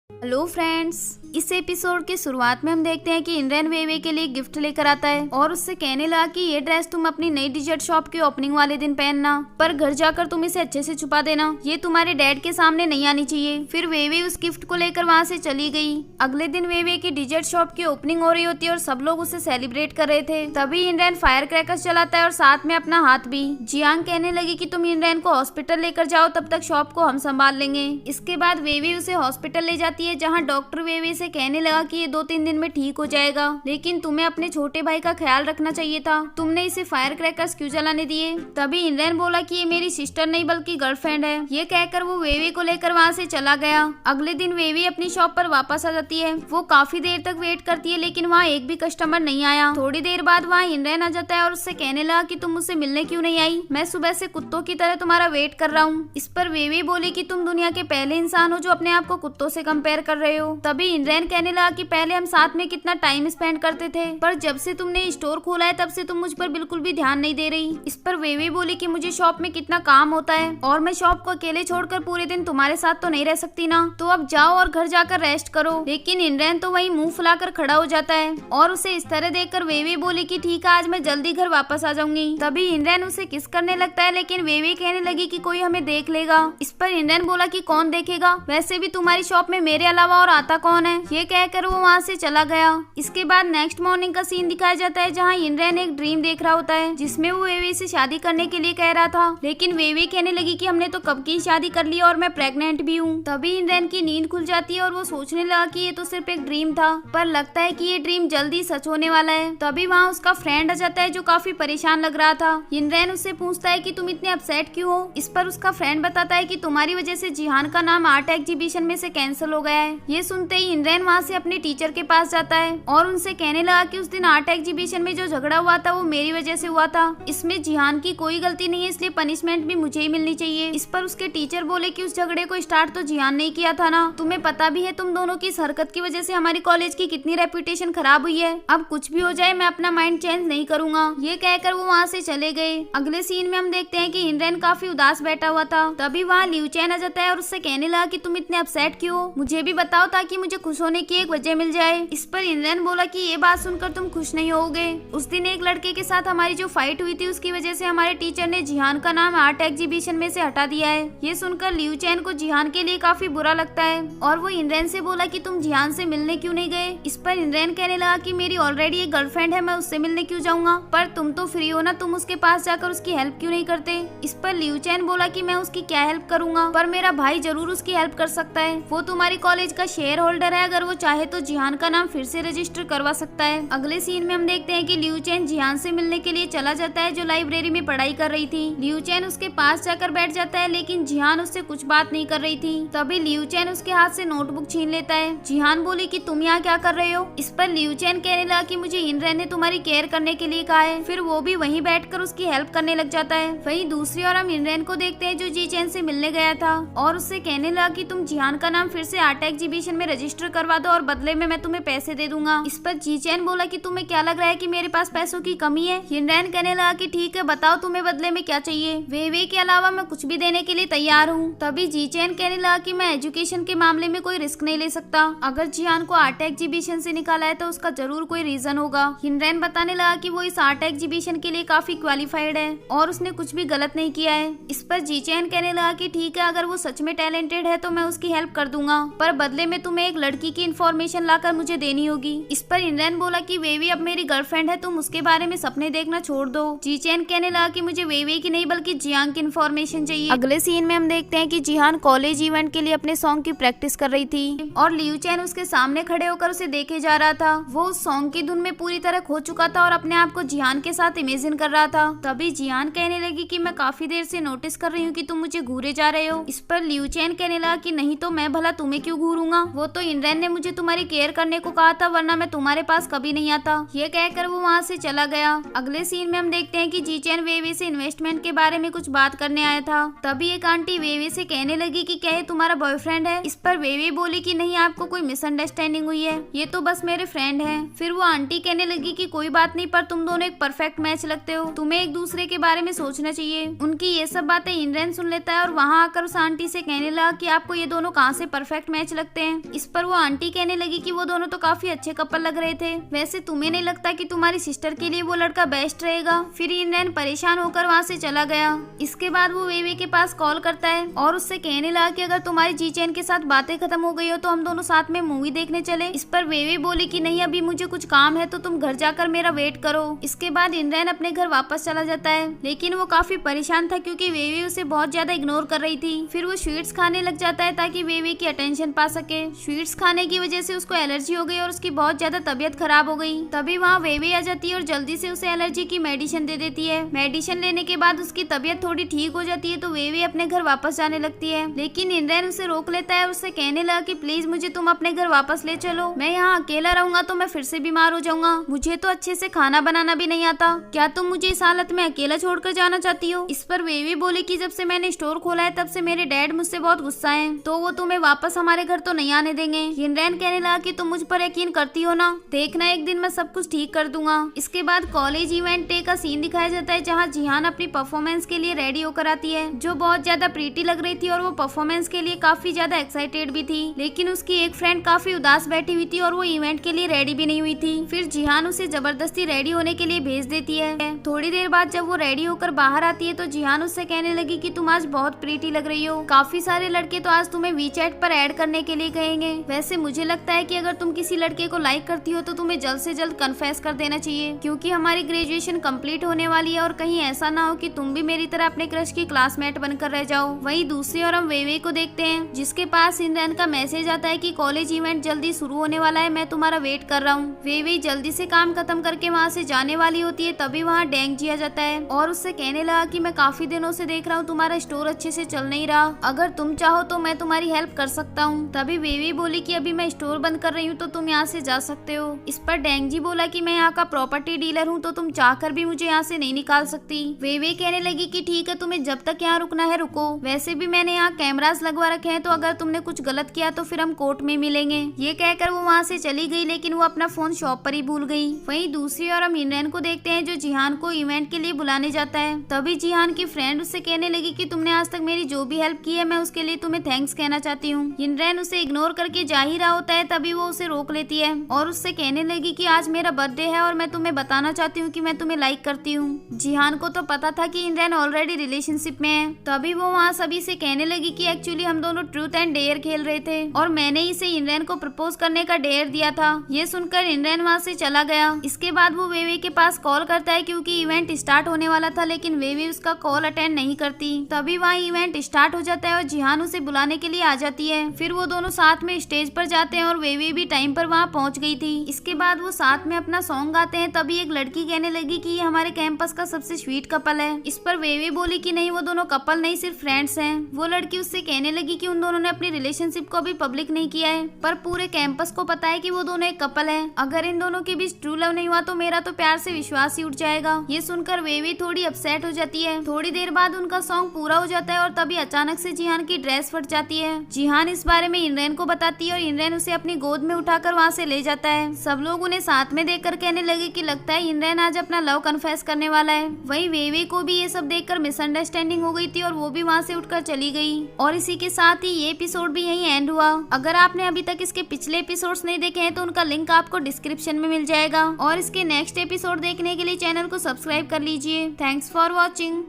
Hello friends, इस episode के शुरुआत में हम देखते हैं कि इंद्रन वेवे के लिए गिफ्ट लेकर आता है और उससे कहने लगा कि ये ड्रेस तुम अपनी नई डिजर्ट शॉप की ओपनिंग वाले दिन पहनना, पर घर जाकर तुम इसे अच्छे से छुपा देना, ये तुम्हारे डैड के सामने नहीं आनी चाहिए। फिर वेवे उस गिफ्ट को लेकर वहाँ से चली गई। अगले दिन वेवे की डिजर्ट शॉप की ओपनिंग हो रही होती है और सब लोग उसे सेलिब्रेट कर रहे थे। तभी इंद्रन फायर क्रैकर्स चलाता है और साथ में अपना हाथ भी। जियांग कहने लगी कि तुम इंद्रन को हॉस्पिटल लेकर जाओ, तब तक शॉप को हम संभाल लेंगे। इसके बाद वेवे उसे हॉस्पिटल ले जाती है, जहाँ डॉक्टर वेवे से कहने लगा कि ये 2-3 दिन में ठीक हो जाएगा, लेकिन तुम्हें अपने छोटे भाई का ख्याल रखना चाहिए था, तुमने इसे फायर क्रैकर्स क्यों जलाने दिए। तभी इंद्रन बोला कि ये मेरी सिस्टर नहीं बल्कि गर्लफ्रेंड है। ये कहकर वो वेवे को लेकर वहाँ से चला गया। अगले दिन वेवे अपनी शॉप पर वापस आ जाती है। वो काफी देर तक वेट करती है, लेकिन वहाँ एक भी कस्टमर नहीं आया। थोड़ी देर बाद वहाँ इंद्रन आ जाता है और उससे कहने लगा कि तुम मुझसे मिलने क्यों नहीं आई, मैं सुबह से कुत्तों की तरह तुम्हारा वेट कर रहा हूँ। इस पर वेवे बोली कि तुम दुनिया के पहले इंसान हो जो अपने आप को कुत्तों से कंपेयर कर रहे हो। तभी इंद्रन कहने लगा कि पहले हम साथ में कितना टाइम स्पेंड करते थे, पर जब से तुमने स्टोर खोला है तब से तुम मुझ पर बिल्कुल भी ध्यान नहीं दे रही। इस पर वेवे बोली कि मुझे शॉप में कितना काम होता है और मैं शॉप को अकेले छोड़कर पूरे दिन तुम्हारे साथ तो नहीं रह सकती ना, तो अब जाओ और घर जाकर रेस्ट करो। लेकिन इंद्रन तो वही मुंह फुलाकर खड़ा हो जाता है और उसे इस तरह देखकर वेवे बोली कि ठीक है, आज मैं जल्दी घर वापस आ जाऊंगी। तभी इंद्रन उसे किस करने लगता है, लेकिन वेवे कहने लगी कि कोई हमें देख लेगा। इस पर इंद्रन बोला कि कौन देखेगा, वैसे भी तुम्हारी शॉप में मेरे अलावा और आता कौन है। ये कहकर वो वहाँ से चला गया। इसके बाद नेक्स्ट मॉर्निंग का सीन दिखाया जाता है, जहाँ इंद्रन एक ड्रीम देख रहा होता है जिसमें वो वेवे से शादी करने के लिए कह रहा था, लेकिन वेवे कहने लगी कि हमने तो कब की शादी कर ली और मैं प्रेग्नेंट भी हूँ। तभी इंद्रन की नींद खुल जाती है और वो सोचने लगा कि ये तो सिर्फ एक ड्रीम था, पर लगता है कि ये ड्रीम जल्दी सच होने वाला है। तभी वहाँ उसका फ्रेंड आ जाता है जो काफी परेशान लग रहा था। इंद्रन उससे पूछता है कि तुम इतने अपसेट क्यों हो। इस पर उसका फ्रेंड बताता है कि तुम्हारी वजह से जिहान का नाम आर्ट एग्जीबिशन में से कैंसिल हो गया है। ये सुनते ही इंद्रन वहाँ से अपने टीचर के पास जाता है और उनसे कहने लगा कि उस दिन आर्ट एग्जीबिशन में जो झगड़ा हुआ था वो मेरी वजह से हुआ था, इसमें जिहान की कोई गलती नहीं है, इसलिए पनिशमेंट भी मुझे ही मिलनी चाहिए। इस पर उसके टीचर बोले कि उस झगड़े को स्टार्ट तो जिहान ने किया था ना, तुम्हें पता भी है तुम दोनों की इस हरकत की वजह से हमारी कॉलेज की कितनी रेपुटेशन खराब हुई है, अब कुछ भी हो जाए मैं अपना माइंड चेंज नहीं करूंगा। ये कहकर वो वहाँ से चले गए। अगले सीन में हम देखते हैं कि इंद्रन काफी उदास बैठा हुआ था। तभी वहाँ लियू चैन आ जाता है और उससे कहने लगा कि तुम इतने अपसेट क्यों हो, मुझे भी बताओ ताकि मुझे खुश होने की एक वजह मिल जाए। इस पर इंद्रन बोला कि ये बात सुनकर तुम खुश नहीं होगे, उस दिन एक लड़के के साथ हमारी जो फाइट हुई थी उसकी वजह से हमारे टीचर ने जिहान का नाम आर्ट एग्जीबिशन में से हटा दिया है। ये सुनकर लियू चैन को जिहान के लिए काफी बुरा लगता है और वो इंद्रन से बोला कि तुम जिहान से मिलने क्यों नहीं गए। इस पर इंद्रन कहने लगा कि मेरी ऑलरेडी एक गर्लफ्रेंड है, मैं उससे मिलने क्यों जाऊंगा, पर तुम तो फ्री हो ना, तुम उसके पास जाकर उसकी हेल्प क्यों नहीं करते। इस पर लियू चैन बोला कि मैं उसकी क्या हेल्प करूंगा, पर मेरा भाई जरूर उसकी हेल्प कर सकता है, वो तुम्हारी कॉलेज का शेयर होल्डर है, अगर वो चाहे तो जिहान का नाम फिर से रजिस्टर करवा सकता है। अगले सीन में हम देखते हैं कि लियू चैन जिहान से मिलने के लिए चला जाता है जो लाइब्रेरी में पढ़ाई कर रही थी। लियू चैन उसके पास जाकर बैठ जाता है, लेकिन जिहान उससे कुछ बात नहीं कर रही थी। तभी लियू चैन उसके हाथ से नोटबुक छीन लेता है। जिहान बोली कि तुम यहाँ क्या कर रहे हो। इस पर लियू चैन कहने लगा कि मुझे इंद्रन ने तुम्हारी केयर करने के लिए कहा है, फिर वो भी वहीं बैठकर उसकी हेल्प करने लग जाता है। वहीं दूसरी ओर हम इंद्रन को देखते हैं जो जी चैन से मिलने गया था और उससे कहने लगा कि तुम जिहान का नाम फिर से आर्ट एग्जीबिशन में रजिस्टर करवा दो और बदले में मैं तुम्हें पैसे दे दूंगा। इस पर जी चैन बोला कि तुम्हें क्या लग रहा है कि मेरे पास पैसों की कमी है। इंद्रन कहने लगा कि ठीक है, बताओ तुम्हें बदले में क्या चाहिए, वे के अलावा मैं कुछ भी देने के लिए तैयार हूँ। तभी जी चैन कहने लगा कि मैं एजुकेशन के मामले में कोई रिस्क नहीं ले सकता, अगर जिहान को आर्ट एग्जीबिशन से निकाला है तो उसका जरूर कोई रीजन होगा। इंद्रन बताने लगा कि वो इस आर्ट एग्जीबिशन के लिए काफी क्वालिफाइड है और उसने कुछ भी गलत नहीं किया है। इस पर जी चैन कहने लगा कि ठीक है, अगर वो सच में टैलेंटेड है तो मैं उसकी हेल्प कर दूंगा, पर बदले में तुम्हें एक लड़की की इन्फॉर्मेशन लाकर मुझे देनी होगी। इस पर इंद्रन बोला कि वेवी अब मेरी गर्लफ्रेंड है, तुम उसके बारे में सपने देखना छोड़ दो। जी चैन कहने लगा कि मुझे वेवी की नहीं बल्कि जियांग की इन्फॉर्मेशन चाहिए। अगले सीन में हम देखते हैं कि जिहान कॉलेज इवेंट के लिए अपने सॉन्ग की प्रैक्टिस कर रही थी और लियू चैन उसके सामने खड़े होकर उसे देखे जा रहा था। वो उस सॉन्ग की धुन में पूरी तरह खो चुका था और अपने आप को जिहान के साथ इमेजिन कर रहा था। तभी जिहान कहने लगी कि मैं काफी देर से नोटिस कर रही हूँ कि तुम मुझे घूरे जा रहे हो। इस पर लियू चैन कहने लगा कि नहीं तो मैं भला तुम्हें क्यों घूरूंगा, वो तो इंद्रन ने मुझे तुम्हारी केयर करने को कहा था, वरना मैं तुम्हारे पास कभी नहीं आता। ये कहकर वो वहाँ से चला गया। अगले सीन में हम देखते हैं कि जी चैन वेवे से इन्वेस्टमेंट के बारे में कुछ बात करने आया था। तभी एक आंटी वेवे से कहने लगी कि क्या ये तुम्हारा बॉयफ्रेंड है। इस पर वेवे बोली कि नहीं, आपको कोई मिसअंडरस्टैंडिंग हुई है, ये तो बस मेरे फ्रेंड है। फिर वो आंटी कहने लगी कि कोई बात नहीं, पर तुम दोनों एक परफेक्ट मैच लगते हो, तुम्हें एक दूसरे के बारे में सोचना चाहिए। उनकी ये सब बातें इंद्रन सुन लेता है और वहाँ आकर उस आंटी से कहने लगा कि आपको ये दोनों कहाँ से परफेक्ट मैच लगते हैं। इस पर वो आंटी कहने लगी कि वो दोनों तो काफी अच्छे कपल लग रहे थे, वैसे तुम्हें नहीं लगता कि तुम्हारी सिस्टर के लिए वो लड़का बेस्ट रहेगा? फिर इनरैन परेशान होकर वहाँ से चला गया। इसके बाद वो वेवे के पास कॉल करता है और उससे कहने लगा कि अगर तुम्हारी जी चैन के साथ बातें खत्म हो गई हो तो हम दोनों साथ में मूवी देखने चले। इस पर वेवे बोली कि नहीं, अभी मुझे कुछ काम है तो तुम घर जाकर मेरा वेट करो। इसके बाद इनरैन अपने घर वापस चला जाता है, लेकिन वो काफी परेशान था क्योंकि वेवे उसे बहुत ज्यादा इग्नोर कर रही थी। फिर वो स्वीट्स खाने लग जाता है ताकि वेवे की अटेंशन पा सके। स्वीट्स खाने की वजह से उसको एलर्जी हो गई और उसकी बहुत ज्यादा तबीयत खराब हो गई। तभी वहाँ वेवे आ जाती है और जल्दी से उसे एलर्जी की मेडिसिन दे देती है। मेडिसिन लेने के बाद उसकी तबीयत थोड़ी ठीक हो जाती है तो वेवे अपने घर वापस जाने लगती है, लेकिन इनरैन उसे रोक लेता है और उससे कहने लगा कि प्लीज मुझे तुम अपने घर वापस ले चलो, मैं यहाँ अकेला रहूंगा तो मैं फिर से बीमार हो जाऊंगा। मुझे तो अच्छे से खाना बनाना भी नहीं आता, क्या तुम मुझे इस हालत में अकेला छोड़कर जाना चाहती हो? इस पर वेवे बोली कि जब से मैंने स्टोर खोला है तब से मेरे डैड मुझसे बहुत गुस्सा है, तो वो तुम्हें वापस हमारे घर तो नहीं आने देंगे। इनरैन कहने लगा कि तुम मुझ पर यकीन करती हो ना, देखना एक दिन मैं सब कुछ ठीक कर दूंगा। इसके बाद कॉलेज इवेंट डे का सीन दिखाया जाता है जहाँ जिहान अपनी परफॉर्मेंस के लिए रेडी होकर आती है, जो बहुत ज्यादा प्रीटी लग रही थी और वो परफॉर्मेंस के लिए काफी ज्यादा एक्साइटेड भी थी। लेकिन उसकी एक फ्रेंड काफी उदास बैठी हुई थी और वो इवेंट के लिए रेडी भी नहीं हुई थी। फिर जिहान उसे जबरदस्ती रेडी होने के लिए भेज देती है। थोड़ी देर बाद जब वो रेडी होकर बाहर आती है तो जिहान उससे कहने लगी कि तुम आज बहुत प्रीटी लग रही हो, काफी सारे लड़के तो आज तुम्हें वीचैट पर ऐड करने के लिए कहेंगे। वैसे मुझे लगता है कि अगर तुम किसी लड़के को लाइक करती हो तो तुम्हें जल्द से जल्द कन्फेस कर देना चाहिए, क्योंकि हमारी ग्रेजुएशन कंप्लीट होने वाली है और कहीं ऐसा ना हो कि तुम भी मेरी तरह अपने क्रश की क्लासमेट बनकर रह जाओ। वहीं दूसरी ओर हम वेवे को देखते हैं जिसके पास इनरैन का मैसेज आता है कि कॉलेज इवेंट जल्दी शुरू होने वाला है, मैं तुम्हारा वेट कर रहा हूँ। वेवे जल्दी से काम खत्म करके वहाँ से जाने वाली होती है, तभी वहाँ डेंग जी आ जाता है और उससे कहने लगा कि मैं काफी दिनों से देख रहा हूँ तुम्हारा स्टोर अच्छे से चल नहीं रहा, अगर तुम चाहो तो मैं तुम्हारी हेल्प कर सकता हूँ। तभी वेवे बोली कि अभी मैं स्टोर बंद कर रही हूँ तो तुम यहाँ से जा सकते हो। इस पर डेंग जी बोला कि मैं यहाँ का प्रॉपर्टी डीलर हूँ तो तुम चाहकर भी मुझे यहाँ से नहीं निकाल सकती। वेवे कहने लगी कि ठीक है, तुम्हें जब तक यहाँ रुकना है रुको, वैसे भी मैंने यहाँ कैमरास लगवा रखे हैं तो अगर तुमने कुछ गलत किया तो फिर हम कोर्ट में मिलेंगे। ये कहकर वो वहाँ से चली गई, लेकिन वो अपना फोन शॉप पर ही भूल गई। वहीं दूसरी ओर हम इनरैन को देखते हैं जो जिहान को इवेंट के लिए बुलाने जाता है। तभी जिहान की फ्रेंड उससे कहने लगी कि तुमने आज तक मेरी जो भी हेल्प की है मैं उसके लिए तुम्हें थैंक्स कहना चाहती हूँ। इनरैन उसे इग्नोर करके जा ही रहा होता है, तभी वो उसे रोक लेती है और उससे कहने लगी कि आज मेरा बर्थडे है और मैं तुम्हें बताना चाहती हूँ कि मैं तुम्हें लाइक करती हूँ। जिहान को तो पता था कि इनरैन ऑलरेडी रिलेशनशिप में है, तभी वो वहाँ सभी से कहने लगी कि एक्चुअली हम दोनों ट्रूथ एंड डेयर खेल रहे थे और मैंने इसे इनरैन को प्रपोज करने का डेयर दिया था। ये सुनकर इनरैन वहाँ से चला गया। इसके बाद वो वेवे के पास कॉल करता है क्योंकि इवेंट स्टार्ट होने वाला था, लेकिन वेवे उसका कॉल अटेंड नहीं करती। तभी वहाँ इवेंट स्टार्ट हो जाता है और जिहान उसे बुलाने के लिए आ जाती है। फिर वो दोनों साथ में स्टेज पर जाते हैं और वेवे भी टाइम पर वहाँ पहुँच गई थी। इसके बाद वो साथ में अपना सॉन्ग गाते हैं, तभी एक लड़की कहने लगी कि ये हमारे कैंपस का सबसे स्वीट कपल है। इस पर वेवे बोली कि नहीं, वो दोनों कपल नहीं सिर्फ फ्रेंड्स हैं। वो लड़की उससे कहने लगी कि उन दोनों ने अपनी रिलेशनशिप को अभी पब्लिक नहीं किया है, पर पूरे कैंपस को पता है कि वो दोनों एक कपल हैं। अगर इन दोनों के बीच ट्रू लव नहीं हुआ तो मेरा तो प्यार से विश्वास ही उठ जाएगा। ये सुनकर वेवे थोड़ी अपसेट हो जाती है। थोड़ी देर बाद उनका सॉन्ग पूरा हो जाता है और तभी अचानक से जिहान की ड्रेस फट जाती है। जिहान इस बारे में इनरैन को बताती है और इनरैन उसे अपनी गोद में उठाकर वहाँ से ले जाता है। सब लोग उन्हें साथ में देखकर कहने लगे कि लगता है इनरैन आज अपना लव कन्फेस करने वाला है। वहीं वेवे को भी ये सब देखकर मिसअंडरस्टैंडिंग हो गई थी और वो भी वहाँ से उठकर चली गई। और इसी के साथ ही ये एपिसोड भी यहीं एंड हुआ। अगर आपने अभी तक इसके पिछले एपिसोड्स नहीं देखे हैं तो उनका लिंक आपको डिस्क्रिप्शन में मिल जाएगा और इसके नेक्स्ट एपिसोड देखने के लिए चैनल को सब्सक्राइब कर लीजिए। Thanks for watching.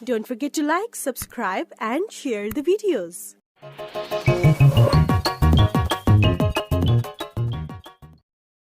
Don't forget to like, subscribe and share the videos.